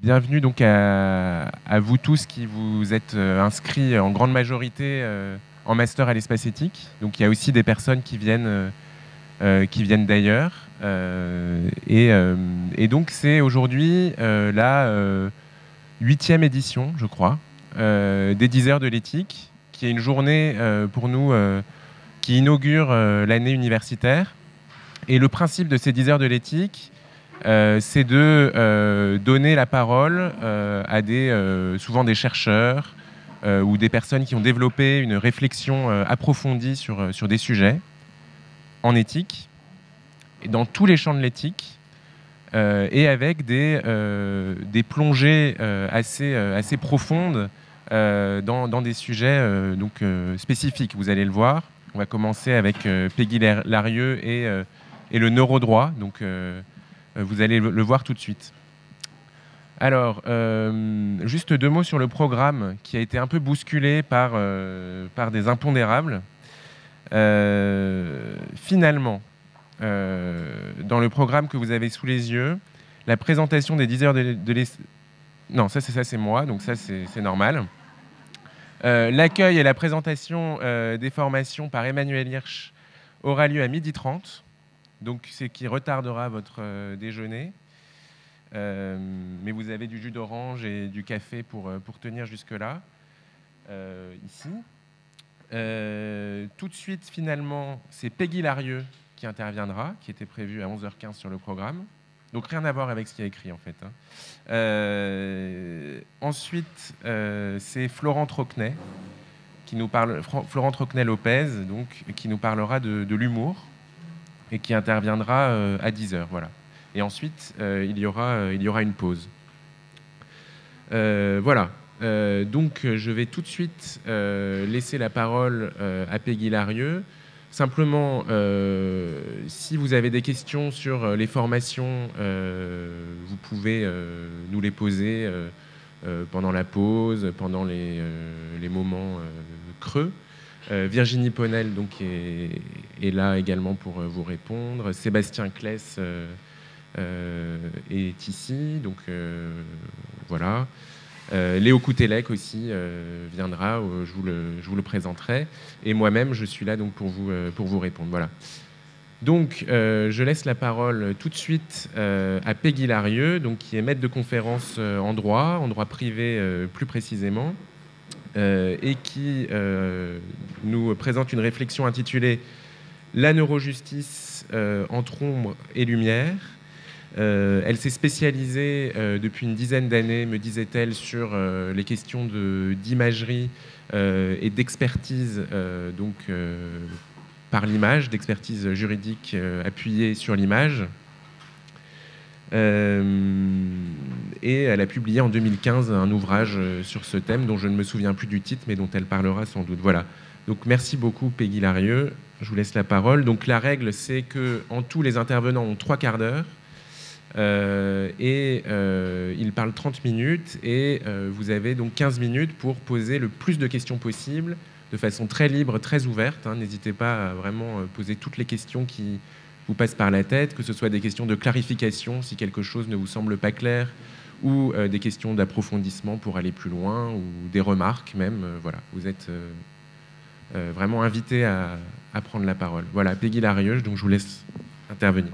Bienvenue donc à vous tous qui vous êtes inscrits en grande majorité en master à l'espace éthique. Donc il y a aussi des personnes qui viennent d'ailleurs. Et donc c'est aujourd'hui la 8e édition, je crois, des 10 heures de l'éthique, qui est une journée pour nous qui inaugure l'année universitaire. Et le principe de ces 10 heures de l'éthique, c'est de donner la parole à souvent des chercheurs ou des personnes qui ont développé une réflexion approfondie sur des sujets en éthique, et dans tous les champs de l'éthique, et avec des plongées assez profondes dans des sujets spécifiques. Vous allez le voir. On va commencer avec Peggy Larieux et le neurodroit. Donc, vous allez le voir tout de suite. Alors, juste 2 mots sur le programme qui a été un peu bousculé par des impondérables. Finalement, dans le programme que vous avez sous les yeux, la présentation des 10 heures Non, ça c'est moi, donc ça c'est normal. L'accueil et la présentation des formations par Emmanuel Hirsch aura lieu à 12h30. Donc, c'est qui retardera votre déjeuner. Mais vous avez du jus d'orange et du café pour tenir jusque-là, ici. Tout de suite, finalement, c'est Peggy Larieux qui interviendra, qui était prévu à 11h15 sur le programme. Donc, rien à voir avec ce qui est écrit, en fait. Ensuite, c'est Florent Trocknet, Florent Trocknet-Lopez, donc, qui nous parlera de l'humour, et qui interviendra à 10h. Voilà. Et ensuite, il y aura une pause. Voilà. Donc, je vais tout de suite laisser la parole à Peggy Larieux. Simplement, si vous avez des questions sur les formations, vous pouvez nous les poser pendant la pause, pendant les moments creux. Virginie Ponel donc, est là également pour vous répondre. Sébastien Kless est ici. Donc, voilà. Léo Koutelek aussi viendra, je vous le présenterai. Et moi-même, je suis là donc, pour vous répondre. Voilà. Donc, je laisse la parole tout de suite à Peggy Larieux, donc, qui est maître de conférence en droit privé plus précisément, et qui nous présente une réflexion intitulée « La neurojustice entre ombre et lumière ». Elle s'est spécialisée depuis une dizaine d'années, me disait-elle, sur les questions d'imagerie et d'expertise par l'image, d'expertise juridique appuyée sur l'image. Et elle a publié en 2015 un ouvrage sur ce thème dont je ne me souviens plus du titre, mais dont elle parlera sans doute. Voilà. Donc merci beaucoup Peggy Larieux. Je vous laisse la parole. Donc la règle, c'est qu'en tout, les intervenants ont 3 quarts d'heure. Ils parlent 30 minutes et vous avez donc 15 minutes pour poser le plus de questions possible, de façon très libre, très ouverte. N'hésitez pas à vraiment poser toutes les questions qui vous passent par la tête, que ce soit des questions de clarification si quelque chose ne vous semble pas clair, ou des questions d'approfondissement pour aller plus loin, ou des remarques même. Voilà, vous êtes vraiment invité à prendre la parole. Voilà, Peggy Larieux, donc je vous laisse intervenir.